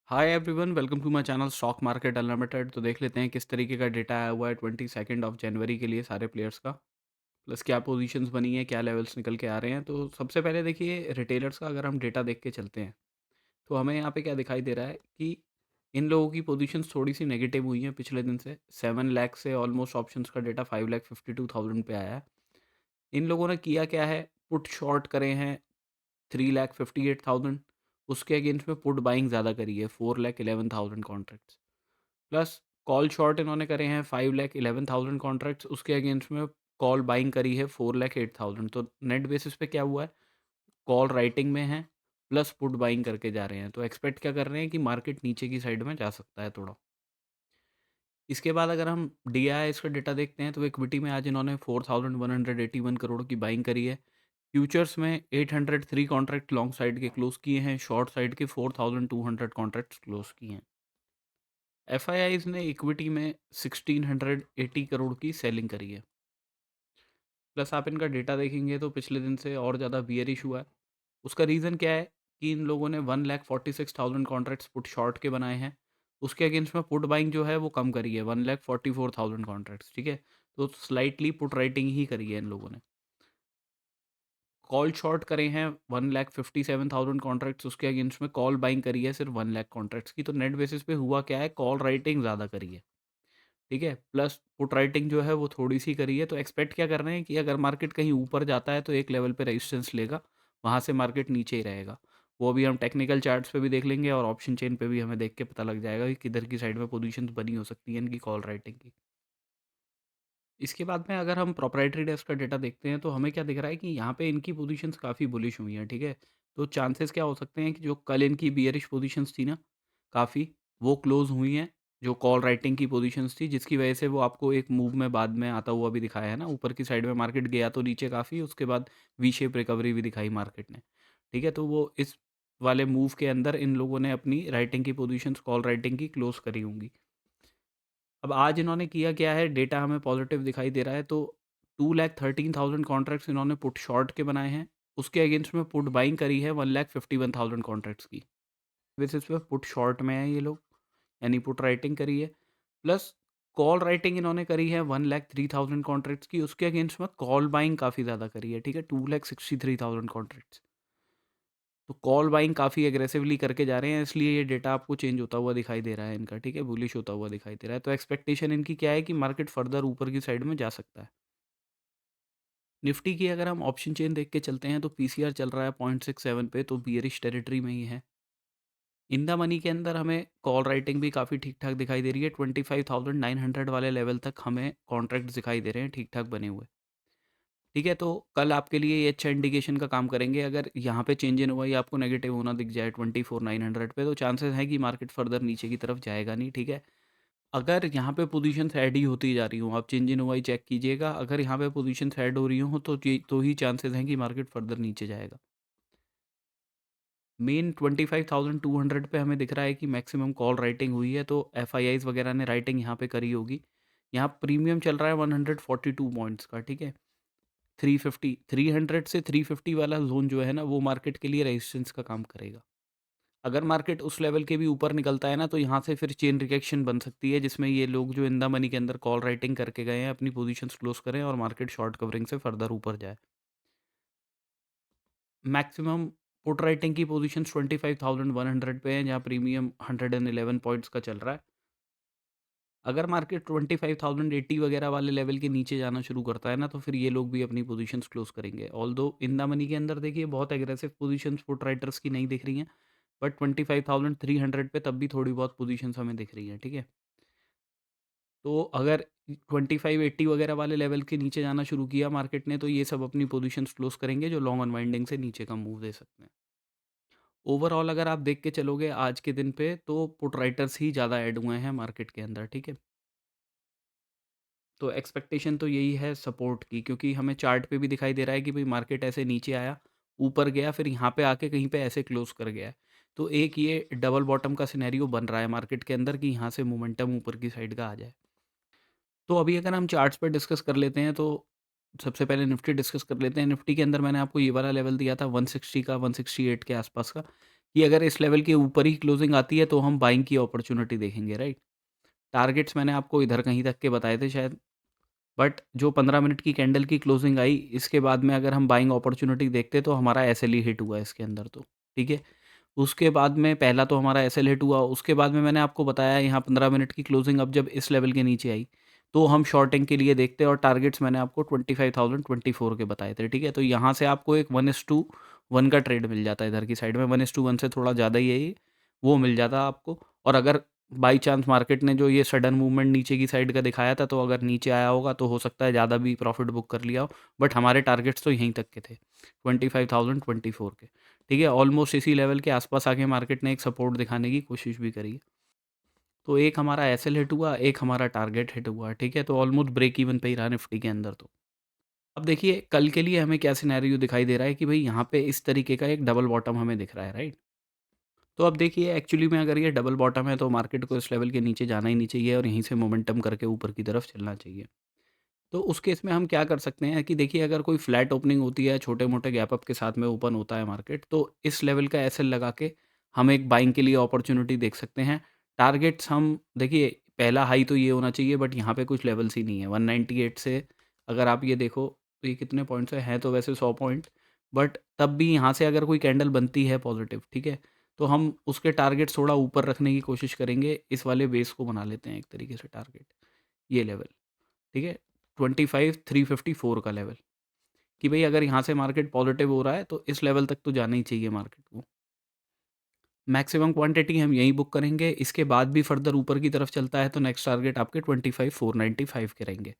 Hi everyone, welcome to my channel stock market unlimited. तो देख लेते हैं किस तरीके का डेटा आया हुआ है 22 ऑफ जनवरी के लिए सारे प्लेयर्स का। प्लस क्या पोजीशंस बनी है, क्या लेवल्स निकल के आ रहे हैं। तो सबसे पहले देखिए रिटेलर्स का अगर हम डेटा देख के चलते हैं तो हमें यहाँ पे क्या दिखाई दे रहा है कि इन लोगों की पोजीशंस थोड़ी सी नेगेटिव हुई हैं पिछले दिन से। 7 लाख से ऑलमोस्ट ऑप्शंस का डेटा 5,52,000 पे आया है। इन लोगों ने किया क्या है, पुट शॉर्ट करे हैं 3,58,000। उसके अगेंस्ट में पुट बाइंग ज़्यादा करी है 4,11,000 कॉन्ट्रैक्ट्स। प्लस कॉल शॉर्ट इन्होंने करे हैं 5,11,000 कॉन्ट्रैक्ट्स। उसके अगेंस्ट में कॉल बाइंग करी है 4,08,000। तो नेट बेसिस पे क्या हुआ है, कॉल राइटिंग में है प्लस पुट बाइंग करके जा रहे हैं। तो एक्सपेक्ट क्या कर रहे हैं कि मार्केट नीचे की साइड में जा सकता है थोड़ा। इसके बाद अगर हम डी आई इसका डेटा देखते हैं तो इक्विटी में आज इन्होंने 4,181 करोड़ की बाइंग करी है। फ्यूचर्स में 803 कॉन्ट्रैक्ट लॉन्ग साइड के क्लोज किए हैं, शॉर्ट साइड के 4,200 कॉन्ट्रैक्ट्स क्लोज किए हैं। एफ ने इक्विटी में 1,680 करोड़ की सेलिंग करी है। प्लस आप इनका डेटा देखेंगे तो पिछले दिन से और ज़्यादा बियरिश हुआ है। उसका रीज़न क्या है कि इन लोगों ने 1,46,000 कॉन्ट्रैक्ट्स पुट शॉर्ट के बनाए हैं। उसके अगेंस्ट में पुट बाइंग जो है वो कम करी है 1,44,000 कॉन्ट्रैक्ट्स, ठीक है। तो स्लाइटली पुट राइटिंग ही करी है इन लोगों ने। कॉल शॉर्ट करे हैं 1,57,000 कॉन्ट्रैक्ट्स। उसके अगेंस्ट में कॉल बाइंग करी है सिर्फ 1 लाख कॉन्ट्रैक्ट्स की। तो नेट बेसिस पे हुआ क्या है, कॉल राइटिंग ज़्यादा करी है, ठीक है। प्लस पुट राइटिंग जो है वो थोड़ी-सी करी है। तो एक्सपेक्ट क्या कर रहे हैं कि अगर मार्केट कहीं ऊपर जाता है तो एक लेवल पे रेजिस्टेंस लेगा, वहाँ से मार्केट नीचे ही रहेगा। वो अभी हम टेक्निकल चार्ट्स पे भी देख लेंगे और ऑप्शन चेन पे भी हमें देख के पता लग जाएगा कि किधर की साइड में पोजीशंस बनी हो सकती हैं इनकी कॉल राइटिंग की। इसके बाद में अगर हम प्रोप्राइटरी डेस्क का डेटा देखते हैं तो हमें क्या दिख रहा है कि यहाँ पे इनकी पोजीशंस काफ़ी बुलिश हुई हैं, ठीक है। तो चांसेस क्या हो सकते हैं कि जो कल इनकी बियरिश पोजीशंस थी ना काफ़ी, वो क्लोज हुई हैं। जो कॉल राइटिंग की पोजीशंस थी जिसकी वजह से वो आपको एक मूव में बाद में आता हुआ भी दिखाया है ना, ऊपर की साइड में मार्केट गया तो नीचे काफ़ी, उसके बाद वी शेप रिकवरी भी दिखाई मार्केट ने, ठीक है। तो वो इस वाले मूव के अंदर इन लोगों ने अपनी राइटिंग की पोजीशंस कॉल राइटिंग की क्लोज करी होंगी। अब आज इन्होंने किया क्या है, डेटा हमें पॉजिटिव दिखाई दे रहा है। तो 2,13,000 कॉन्ट्रैक्ट्स इन्होंने पुट शॉर्ट के बनाए हैं। उसके अगेंस्ट में पुट बाइंग करी है 1,51,000 कॉन्ट्रैक्ट्स की। बेसिस पे पुट शॉर्ट में है ये लोग, यानी पुट राइटिंग करी है। प्लस कॉल राइटिंग इन्होंने करी है 1,03,000 कॉन्ट्रैक्ट्स की। उसके अगेंस्ट में कॉल बाइंग काफ़ी ज़्यादा करी है, ठीक है, 2,63,000 कॉन्ट्रैक्ट्स। तो कॉल बाइंग काफ़ी एग्रेसिवली करके जा रहे हैं, इसलिए ये डेटा आपको चेंज होता हुआ दिखाई दे रहा है इनका, ठीक है, बुलिश होता हुआ दिखाई दे रहा है। तो एक्सपेक्टेशन इनकी क्या है कि मार्केट फर्दर ऊपर की साइड में जा सकता है। निफ्टी की अगर हम ऑप्शन चेन देख के चलते हैं तो पीसीआर चल रहा है 0.67 पे, तो बियरिश टेरिटरी में ही है। इन द मनी के अंदर हमें कॉल राइटिंग भी काफ़ी ठीक ठाक दिखाई दे रही है। 25,900 वाले लेवल तक हमें कॉन्ट्रैक्ट दिखाई दे रहे हैं ठीक ठाक बने हुए, ठीक है। तो कल आपके लिए ये अच्छा इंडिकेशन का काम करेंगे। अगर यहाँ पे चेंज इन हुआ या आपको नेगेटिव होना दिख जाए 24,900 पे, तो चांसेस है कि मार्केट फर्दर नीचे की तरफ जाएगा नहीं, ठीक है। अगर यहाँ पे पोजीशन ऐड ही होती जा रही हूँ, आप चेंज इन हुआ ही चेक कीजिएगा। अगर यहाँ पे पोजीशन ऐड हो रही हो तो ही चांसेस हैं कि मार्केट फर्दर नीचे जाएगा। मेन 25,200 पे हमें दिख रहा है कि मैक्सिमम कॉल राइटिंग हुई है, तो एफ वगैरह ने राइटिंग यहाँ पे करी होगी। यहाँ प्रीमियम चल रहा है 142 पॉइंट्स का, ठीक है। 350 300 से 350 वाला जोन जो है ना, वो मार्केट के लिए रेजिस्टेंस का काम करेगा। अगर मार्केट उस लेवल के भी ऊपर निकलता है ना, तो यहाँ से फिर चेन रिएक्शन बन सकती है जिसमें ये लोग जो इन द मनी के अंदर कॉल राइटिंग करके गए हैं अपनी पोजीशंस क्लोज करें और मार्केट शॉर्ट कवरिंग से फर्दर ऊपर जाए। मैक्सिमम पुट राइटिंग की पोजीशंस 25,100 पे हैं, जहाँ प्रीमियम 111 पॉइंट्स का चल रहा है। अगर मार्केट 25,080 वगैरह वाले लेवल के नीचे जाना शुरू करता है ना, तो फिर ये लोग भी अपनी पोजीशंस क्लोज करेंगे। ऑल्दो इन द मनी के अंदर देखिए बहुत एग्रेसिव पोजीशंस पुट राइटर्स की नहीं दिख रही हैं, बट 25,300 पे तब भी थोड़ी बहुत पोजीशंस हमें दिख रही हैं, ठीक है। तो अगर 2580 वगैरह वाले लेवल के नीचे जाना शुरू किया मार्केट ने, तो ये सब अपनी पोजीशंस क्लोज करेंगे जो लॉन्ग अनवाइंडिंग से नीचे का मूव दे सकते हैं। ओवरऑल अगर आप देख के चलोगे आज के दिन पे, तो पुट राइटर्स ही ज़्यादा ऐड हुए हैं मार्केट के अंदर, ठीक है। तो एक्सपेक्टेशन तो यही है सपोर्ट की, क्योंकि हमें चार्ट पे भी दिखाई दे रहा है कि भाई मार्केट ऐसे नीचे आया, ऊपर गया, फिर यहाँ पे आके कहीं पे ऐसे क्लोज कर गया है। तो एक ये डबल बॉटम का सिनेरियो बन रहा है मार्केट के अंदर कि यहाँ से मोमेंटम ऊपर की साइड का आ जाए। तो अभी अगर हम चार्ट्स पे डिस्कस कर लेते हैं तो सबसे पहले निफ्टी डिस्कस कर लेते हैं। निफ्टी के अंदर मैंने आपको ये वाला लेवल दिया था 160 का, 168 के आसपास का, कि अगर इस लेवल के ऊपर ही क्लोजिंग आती है तो हम बाइंग की अपॉर्च्युनिटी देखेंगे, राइट? टारगेट्स मैंने आपको इधर कहीं तक के बताए थे शायद। बट जो 15 मिनट की कैंडल की क्लोजिंग आई, इसके बाद में अगर हम बाइंग अपॉर्च्युनिटी देखते तो हमारा एसएल ही हिट हुआ इसके अंदर तो, ठीक है? उसके बाद में पहला तो हमारा एसएल हिट हुआ, उसके बाद में मैंने आपको बताया यहाँ 15 मिनट की क्लोजिंग अब जब इस लेवल के नीचे आई, तो हम शॉर्टिंग के लिए देखते हैं और टारगेट्स मैंने आपको 25,024 के बताए थे, ठीक है? तो यहाँ से आपको एक 1:1 का ट्रेड मिल जाता है इधर की साइड में, 1:1 से थोड़ा ज़्यादा ही है ये, वो मिल जाता आपको। और अगर बाई चांस मार्केट ने जो ये सडन मूवमेंट नीचे की साइड का दिखाया था, तो अगर नीचे आया होगा तो हो सकता है ज़्यादा भी प्रॉफिट बुक कर लिया हो, बट हमारे टारगेट्स तो यहीं तक के थे, 25,024 के। ठीक है, ऑलमोस्ट इसी लेवल के आसपास आके मार्केट ने एक सपोर्ट दिखाने की कोशिश भी करी है। तो एक हमारा एसएल हिट हुआ, एक हमारा टारगेट हिट हुआ, ठीक है? तो ऑलमोस्ट ब्रेक इवन पे ही रहा निफ्टी के अंदर तो। अब देखिए कल के लिए हमें क्या सिनेरियो दिखाई दे रहा है कि भई यहाँ पे इस तरीके का एक डबल बॉटम हमें दिख रहा है, राइट? तो अब देखिए एक्चुअली में अगर ये डबल बॉटम है तो मार्केट को इस लेवल के नीचे जाना ही नहीं चाहिए और यहीं से मोमेंटम करके ऊपर की तरफ चलना चाहिए। तो उस केस में हम क्या कर सकते हैं कि देखिए अगर कोई फ्लैट ओपनिंग होती है, छोटे-मोटे गैप अप के साथ में ओपन होता है मार्केट, तो इस लेवल का एसएल लगा के हम एक बाइंग के लिए अपॉर्च्युनिटी देख सकते हैं। टारगेट्स हम देखिए पहला हाई तो ये होना चाहिए बट यहाँ पे कुछ लेवल्स ही नहीं है। 198 से अगर आप ये देखो तो ये कितने पॉइंट्स हैं तो वैसे 100 पॉइंट, बट तब भी यहाँ से अगर कोई कैंडल बनती है पॉजिटिव, ठीक है? तो हम उसके टारगेट्स थोड़ा ऊपर रखने की कोशिश करेंगे। इस वाले बेस को बना लेते हैं एक तरीके से टारगेट, ये लेवल। ठीक है? 25,354 का लेवल कि भई अगर यहाँ से मार्केट पॉज़िटिव हो रहा है तो इस लेवल तक तो जाना ही चाहिए मार्केट को। मैक्सिमम क्वांटिटी हम यहीं बुक करेंगे, इसके बाद भी फर्दर ऊपर की तरफ चलता है तो नेक्स्ट टारगेट आपके 25,495 के रहेंगे।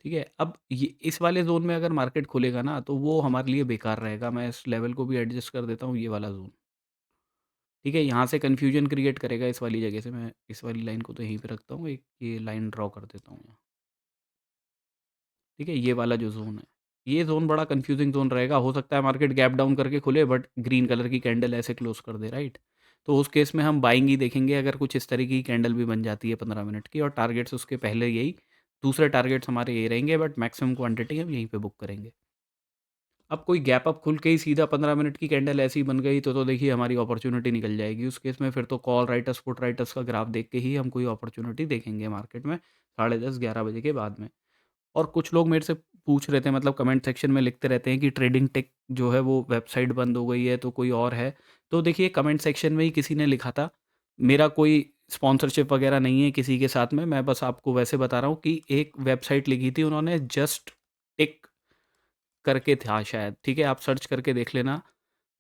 ठीक है? अब ये इस वाले ज़ोन में अगर मार्केट खुलेगा ना तो वो हमारे लिए बेकार रहेगा। मैं इस लेवल को भी एडजस्ट कर देता हूँ, ये वाला ज़ोन। ठीक है? यहाँ से कन्फ्यूजन क्रिएट करेगा इस वाली जगह से, मैं इस वाली लाइन को तो यहीं पे रखता हूँ, एक ये लाइन ड्रॉ कर देता हूँ यहाँ। ठीक है? ये वाला जो ज़ोन है, ये ज़ोन बड़ा कन्फ्यूज़िंग ज़ोन रहेगा। हो सकता है मार्केट गैप डाउन करके खुले बट ग्रीन कलर की कैंडल ऐसे क्लोज़ कर दे, राइट? तो उस केस में हम बाइंग ही देखेंगे अगर कुछ इस तरीके की कैंडल भी बन जाती है 15 मिनट की और टारगेट्स उसके पहले यही दूसरे टारगेट्स हमारे ये रहेंगे बट मैक्सिमम क्वांटिटी हम यहीं पे बुक करेंगे। अब कोई गैप अप खुल के ही सीधा 15 मिनट की कैंडल ऐसी बन गई तो देखिए हमारी अपॉर्च्युनिटी निकल जाएगी। उस केस में फिर तो कॉल राइटर्स, पुट राइटर्स का ग्राफ देख के ही हम कोई अपॉर्च्युनिटी देखेंगे मार्केट में 10:30-11 बजे के बाद में। और कुछ लोग मेरे से पूछ रहे थे, मतलब कमेंट सेक्शन में लिखते रहते हैं कि ट्रेडिंग टेक जो है वो वेबसाइट बंद हो गई है तो कोई और है। तो देखिए कमेंट सेक्शन में ही किसी ने लिखा था, मेरा कोई स्पॉन्सरशिप वगैरह नहीं है किसी के साथ में, मैं बस आपको वैसे बता रहा हूँ कि एक वेबसाइट लिखी थी उन्होंने, जस्ट टिक करके था शायद, ठीक है? आप सर्च करके देख लेना,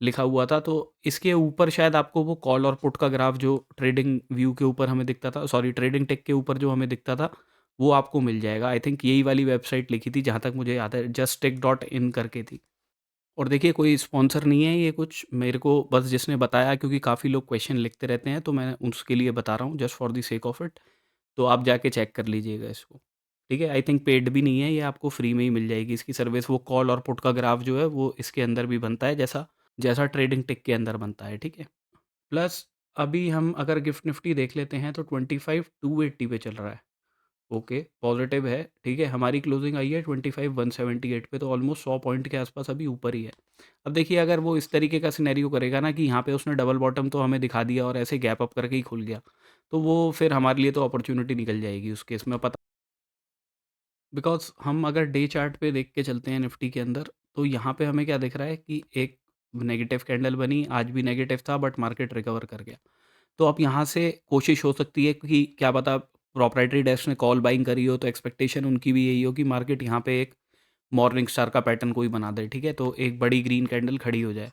लिखा हुआ था। तो इसके ऊपर शायद आपको वो कॉल और पुट का ग्राफ जो ट्रेडिंग व्यू के ऊपर हमें दिखता था, सॉरी ट्रेडिंग टेक के ऊपर जो हमें दिखता था, वो आपको मिल जाएगा। आई थिंक यही वाली वेबसाइट लिखी थी जहाँ तक मुझे याद है, जस्ट टेक डॉट इन करके थी। और देखिए कोई स्पॉन्सर नहीं है ये कुछ, मेरे को बस जिसने बताया, क्योंकि काफ़ी लोग क्वेश्चन लिखते रहते हैं तो मैं उसके लिए बता रहा हूँ just for the sake of it. तो आप जाके चेक कर लीजिएगा इसको। ठीक है? आई थिंक पेड भी नहीं है ये, आपको फ्री में ही मिल जाएगी इसकी सर्विस। वो कॉल और पुट का ग्राफ जो है वो इसके अंदर भी बनता है, जैसा जैसा ट्रेडिंग टिक के अंदर बनता है, ठीक है? प्लस अभी हम अगर गिफ्ट निफ्टी देख लेते हैं तो 25,280 पे चल रहा है। ओके, पॉजिटिव है, ठीक है? हमारी क्लोजिंग आई है 25,178 पे, तो ऑलमोस्ट 100 पॉइंट के आसपास अभी ऊपर ही है। अब देखिए अगर वो इस तरीके का सिनेरियो करेगा ना कि यहाँ पे उसने डबल बॉटम तो हमें दिखा दिया और ऐसे गैप अप करके ही खुल गया, तो वो फिर हमारे लिए तो अपॉर्च्युनिटी निकल जाएगी उस केस में, पता। बिकॉज़ हम अगर डे चार्ट पे देख के चलते हैं निफ्टी के अंदर, तो यहाँ पे हमें क्या दिख रहा है कि एक नेगेटिव कैंडल बनी, आज भी नेगेटिव था बट मार्केट रिकवर कर गया। तो अब यहाँ से कोशिश हो सकती है कि क्या पता प्रोप्राइटरी डेस्क ने कॉल बाइंग करी हो, तो एक्सपेक्टेशन उनकी भी यही हो कि मार्केट यहाँ पे एक मॉर्निंग स्टार का पैटर्न कोई बना दे, ठीक है? तो एक बड़ी ग्रीन कैंडल खड़ी हो जाए,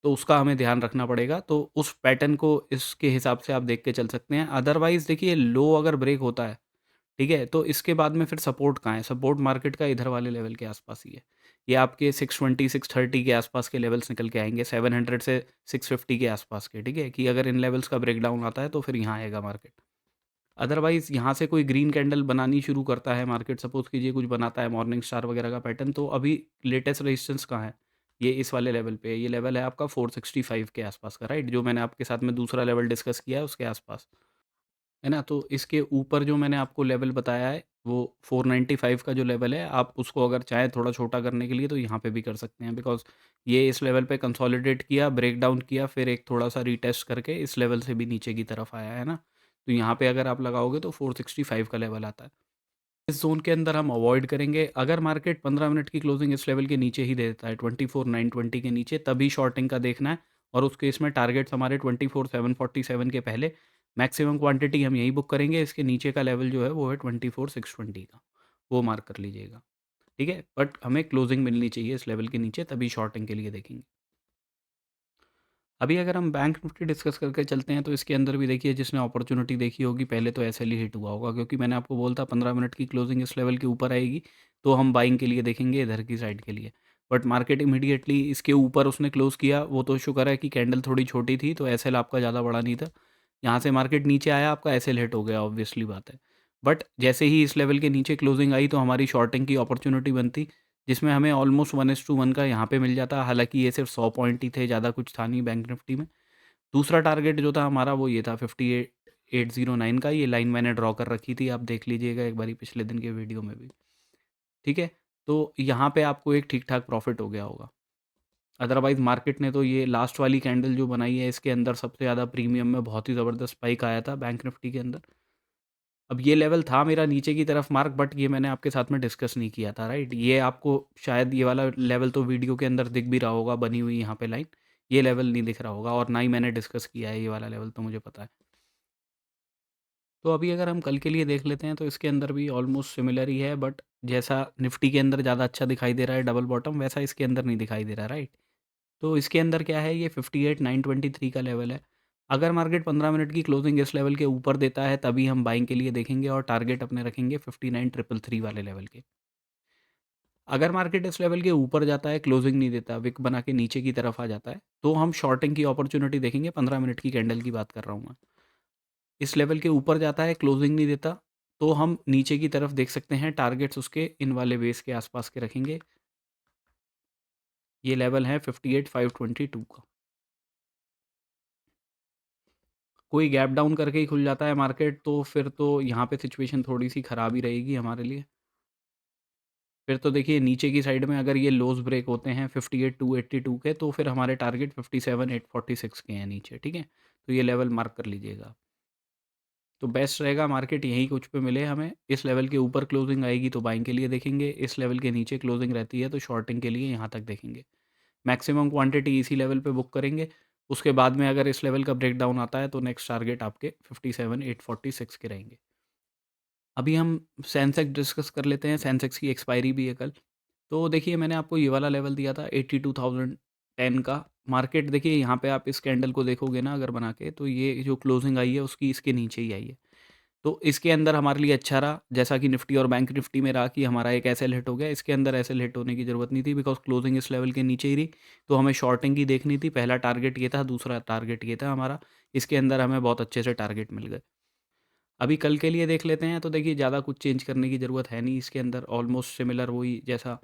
तो उसका हमें ध्यान रखना पड़ेगा। तो उस पैटर्न को इसके हिसाब से आप देख के चल सकते हैं। अदरवाइज़ देखिए लो अगर ब्रेक होता है, ठीक है? तो इसके बाद में फिर सपोर्ट कहाँ है? सपोर्ट मार्केट का इधर वाले लेवल के आसपास ही है। ये आपके 620, 630 के आसपास के लेवल्स निकल के आएँगे, 700 से 650 के आसपास के, ठीक है? कि अगर इन लेवल्स का ब्रेकडाउन आता है तो फिर यहाँ आएगा मार्केट। अदरवाइज़ यहाँ से कोई ग्रीन कैंडल बनानी शुरू करता है मार्केट, सपोज़ कीजिए कुछ बनाता है मॉर्निंग स्टार वगैरह का पैटर्न, तो अभी लेटेस्ट रेजिस्टेंस कहाँ है? ये इस वाले लेवल पे है। ये लेवल है आपका 465 के आसपास का, राइट? जो मैंने आपके साथ में दूसरा लेवल डिस्कस किया है उसके आसपास। है ना? तो इसके ऊपर जो मैंने आपको लेवल बताया है, वो 495 का जो लेवल है, आप उसको अगर चाहें थोड़ा छोटा करने के लिए तो यहाँ पे भी कर सकते हैं, बिकॉज़ ये इस लेवल पे कंसोलिडेट किया, ब्रेक डाउन किया, फिर एक थोड़ा-सा रीटेस्ट करके इस लेवल से भी नीचे की तरफ आया, है ना? तो यहाँ पे अगर आप लगाओगे तो 465 का लेवल आता है। इस ज़ोन के अंदर हम अवॉइड करेंगे। अगर मार्केट 15 मिनट की क्लोजिंग इस लेवल के नीचे ही दे देता है, 24,920 के नीचे, तभी शॉर्टिंग का देखना है, और उस केस में टारगेट्स हमारे 24,747 के पहले, मैक्सिमम क्वांटिटी हम यहीं बुक करेंगे। इसके नीचे का लेवल जो है वो है 24,620 का, वो मार्क कर लीजिएगा, ठीक है? बट हमें क्लोजिंग मिलनी चाहिए इस लेवल के नीचे, तभी शॉर्टिंग के लिए देखेंगे। अभी अगर हम बैंक निफ्टी डिस्कस करके चलते हैं, तो इसके अंदर भी देखिए, जिसने अपॉर्चुनिटी देखी होगी पहले तो एसएल ही हिट हुआ होगा, क्योंकि मैंने आपको बोला था 15 मिनट की क्लोजिंग इस लेवल के ऊपर आएगी तो हम बाइंग के लिए देखेंगे इधर की साइड के लिए। बट मार्केट इमीडिएटली इसके ऊपर उसने क्लोज किया, वो तो शुक्र है कि कैंडल थोड़ी छोटी थी, तो एसएल आपका ज़्यादा बड़ा नहीं था। यहाँ से मार्केट नीचे आया, आपका एसएल हिट हो गया, ऑब्वियसली बात है। बट जैसे ही इस लेवल के नीचे क्लोजिंग आई तो हमारी शॉर्टिंग की अपॉर्चुनिटी बनती, जिसमें हमें ऑलमोस्ट 1:1 का यहाँ पे मिल जाता। हालांकि ये सिर्फ 100 पॉइंट ही थे, ज़्यादा कुछ था नहीं बैंक निफ्टी में। दूसरा टारगेट जो था हमारा वो ये था 58,809 का, ये लाइन मैंने ड्रॉ कर रखी थी, आप देख लीजिएगा एक बारी पिछले दिन के वीडियो में भी, ठीक है? तो यहाँ पे आपको एक ठीक-ठाक प्रॉफ़िट हो गया होगा। अदरवाइज़ मार्केट ने तो ये लास्ट वाली कैंडल जो बनाई है, इसके अंदर सबसे ज़्यादा प्रीमियम में बहुत ही ज़बरदस्त स्पाइक आया था बैंक निफ्टी के अंदर। अब ये लेवल था मेरा नीचे की तरफ मार्क, बट ये मैंने आपके साथ में डिस्कस नहीं किया था, राइट? ये आपको शायद ये वाला लेवल तो वीडियो के अंदर दिख भी रहा होगा, बनी हुई यहाँ पे लाइन। ये लेवल नहीं दिख रहा होगा, और ना ही मैंने डिस्कस किया है ये वाला लेवल, तो मुझे पता है। तो अभी अगर हम कल के लिए देख लेते हैं, तो इसके अंदर भी ऑलमोस्ट सिमिलर ही है, बट जैसा निफ्टी के अंदर ज़्यादा अच्छा दिखाई दे रहा है डबल बॉटम, वैसा इसके अंदर नहीं दिखाई दे रहा, राइट? तो इसके अंदर क्या है, ये 58,923 का लेवल है। अगर मार्केट 15 मिनट की क्लोजिंग इस लेवल के ऊपर देता है, तभी हम बाइंग के लिए देखेंगे, और टारगेट अपने रखेंगे 59,333 वाले लेवल के। अगर मार्केट इस लेवल के ऊपर जाता है, क्लोजिंग नहीं देता, विक बना के नीचे की तरफ आ जाता है, तो हम शॉर्टिंग की अपॉर्चुनिटी देखेंगे। 15 मिनट की कैंडल की बात कर रहा हूँ मैं। इस लेवल के ऊपर जाता है, क्लोजिंग नहीं देता, तो हम नीचे की तरफ देख सकते हैं। टारगेट्स उसके इन वाले बेस के आसपास के रखेंगे। ये लेवल है 58,522 का। कोई गैप डाउन करके ही खुल जाता है मार्केट, तो फिर तो यहाँ पे सिचुएशन थोड़ी सी ख़राब ही रहेगी हमारे लिए। फिर तो देखिए, नीचे की साइड में अगर ये लोज ब्रेक होते हैं 58,282 के, तो फिर हमारे टारगेट 57,846 के हैं नीचे, ठीक है? तो ये लेवल मार्क कर लीजिएगा। तो बेस्ट रहेगा मार्केट यहीं कुछ पे मिले हमें। इस लेवल के ऊपर क्लोजिंग आएगी तो बाइंग के लिए देखेंगे, इस लेवल के नीचे क्लोजिंग रहती है तो शॉर्टिंग के लिए यहाँ तक देखेंगे। मैक्सिमम क्वांटिटी इसी लेवल पे बुक करेंगे। उसके बाद में अगर इस लेवल का ब्रेकडाउन आता है, तो नेक्स्ट टारगेट आपके 57,846 के रहेंगे। अभी हम सेंसेक्स डिस्कस कर लेते हैं। सेंसेक्स की एक्सपायरी भी है कल। तो देखिए, मैंने आपको ये वाला लेवल दिया था 82,010 का। मार्केट देखिए, यहाँ पे आप इस कैंडल को देखोगे ना अगर बना के, तो ये जो क्लोजिंग आई है उसकी इसके नीचे ही आई है। तो इसके अंदर हमारे लिए अच्छा रहा, जैसा कि निफ्टी और बैंक निफ्टी में रहा कि हमारा एक एसएल हिट हो गया। इसके अंदर एसएल हिट होने की ज़रूरत नहीं थी, बिकॉज़ क्लोजिंग इस लेवल के नीचे ही रही। तो हमें शॉर्टिंग की देखनी थी। पहला टारगेट ये था, दूसरा टारगेट ये था हमारा। इसके अंदर हमें बहुत अच्छे से टारगेट मिल गए। अभी कल के लिए देख लेते हैं, तो देखिए ज़्यादा कुछ चेंज करने की ज़रूरत है नहीं इसके अंदर। ऑलमोस्ट सिमिलर वही, जैसा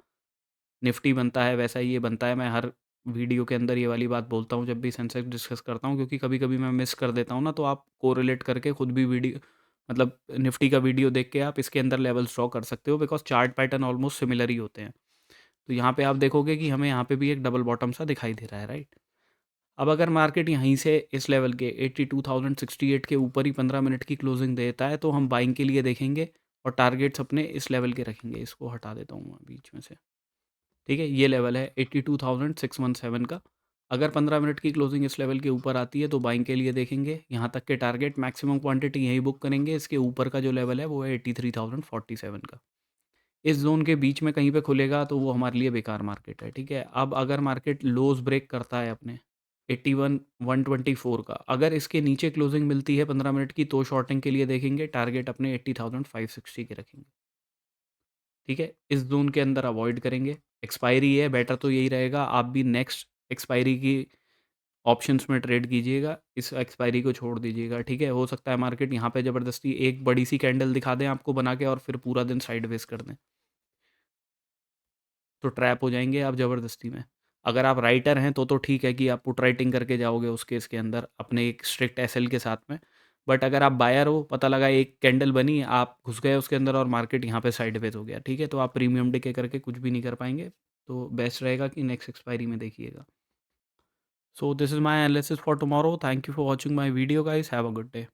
निफ्टी बनता है वैसा ही ये बनता है। मैं हर वीडियो के अंदर ये वाली बात बोलता हूँ जब भी सेंसेक्स डिस्कस करता हूँ, क्योंकि कभी-कभी मैं मिस कर देता हूँ ना, तो आप कोरिलेट करके खुद भी वीडियो, मतलब निफ्टी का वीडियो देख के आप इसके अंदर लेवल्स ड्रॉ कर सकते हो, because chart pattern almost similar ही होते हैं। तो यहाँ पे आप देखोगे कि हमें यहाँ पे भी एक डबल बॉटम सा दिखाई दे रहा है, राइट? अब अगर मार्केट यहीं से इस लेवल के 82,068 के ऊपर ही 15 मिनट की क्लोजिंग देता है, तो हम बाइंग के लिए देखेंगे, और टारगेट्स अपने इस लेवल के रखेंगे। इसको हटा देता हूँ मैं बीच में से। ठीक है, ये लेवल है 82,617 का। अगर 15 मिनट की क्लोजिंग इस लेवल के ऊपर आती है तो बाइंग के लिए देखेंगे। यहाँ तक के टारगेट मैक्सिमम क्वांटिटी यहीं बुक करेंगे। इसके ऊपर का जो लेवल है वो है 83,047 का। इस जोन के बीच में कहीं पे खुलेगा तो वो हमारे लिए बेकार मार्केट है, ठीक है? अब अगर मार्केट लोज ब्रेक करता है अपने 81,124 का, अगर इसके नीचे क्लोजिंग मिलती है 15 मिनट की, तो शॉर्टिंग के लिए देखेंगे। टारगेट अपने 80,560 के रखेंगे। ठीक है? इस ज़ोन के अंदर अवॉइड करेंगे। एक्सपायरी है, बेटर तो यही रहेगा आप भी नेक्स्ट एक्सपायरी की ऑप्शंस में ट्रेड कीजिएगा, इस एक्सपायरी को छोड़ दीजिएगा, ठीक है? हो सकता है मार्केट यहाँ पे ज़बरदस्ती एक बड़ी-सी कैंडल दिखा दें आपको बना के, और फिर पूरा दिन साइडवेज़ कर दें। तो ट्रैप हो जाएँगे आप ज़बरदस्ती में। अगर आप राइटर हैं तो ठीक है कि आप पुट राइटिंग करके जाओगे उस केस के अंदर अपने एक स्ट्रिक्ट एसएल के साथ में। बट अगर आप बायर हो, पता लगा एक कैंडल बनी, आप घुस गए उसके अंदर और मार्केट यहाँ पे साइडवेज हो गया, ठीक है? तो आप प्रीमियम डिके करके कुछ भी नहीं कर पाएँगे। तो बेस्ट रहेगा कि नेक्स्ट एक्सपायरी में देखिएगा। So this is my analysis for tomorrow. Thank you for watching my video guys. Have a good day.